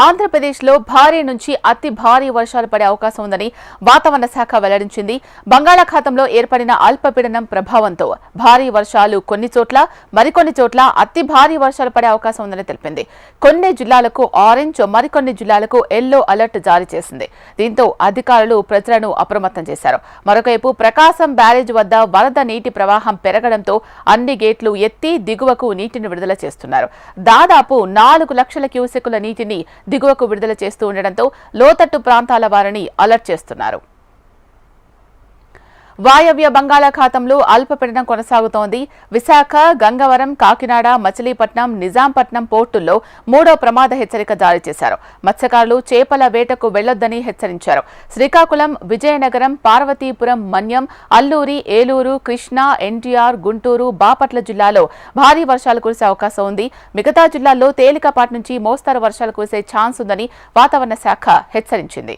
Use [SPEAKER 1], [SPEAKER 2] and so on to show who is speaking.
[SPEAKER 1] ఆంధ్రప్రదేశ్లో భారీ నుంచి అతి భారీ వర్షాలు పడే అవకాశం ఉందని వాతావరణ శాఖ వెల్లడించింది. బంగాళాఖాతంలో ఏర్పడిన అల్పపీడనం ప్రభావంతో భారీ వర్షాలు కొన్ని చోట్ల మరికొన్ని చోట్ల అతి భారీ వర్షాలు పడే అవకాశం ఉందని తెలిపింది. కొన్ని జిల్లాలకు ఆరెంజ్, మరికొన్ని జిల్లాలకు ఎల్లో అలర్ట్ జారీ చేసింది. దీంతో అధికారులు ప్రజలను అప్రమత్తం చేశారు. మరొకవైపు ప్రకాశం బ్యారేజ్ వద్ద వరద నీటి ప్రవాహం పెరగడంతో అన్ని గేట్లు ఎత్తి దిగువకు నీటిని విడుదల చేస్తున్నారు. దాదాపు 4 లక్షల క్యూసెక్కుల నీటిని దిగువకు విడుదల చేస్తూ ఉండడంతో లోతట్టు ప్రాంతాల వారిని అలర్ట్ చేస్తున్నారు. వాయవ్య బంగాళాఖాతంలో అల్పపీడనం కొనసాగుతోంది. విశాఖ, గంగవరం, కాకినాడ, మచిలీపట్నం, నిజాంపట్నం పోర్టుల్లో 3వ ప్రమాద హెచ్చరిక జారీ చేశారు. మత్స్యకారులు చేపల వేటకు వెళ్లొద్దని హెచ్చరించారు. శ్రీకాకుళం, విజయనగరం, పార్వతీపురం, మన్యం, అల్లూరి, ఏలూరు, కృష్ణా, ఎన్టీఆర్, గుంటూరు, బాపట్ల జిల్లాలో భారీ వర్షాలు కురిసే అవకాశం ఉంది. మిగతా జిల్లాల్లో తేలికపాటి నుంచి మోస్తరు వర్షాలు కురిసే ఛాన్స్ ఉందని వాతావరణ శాఖ హెచ్చరించింది.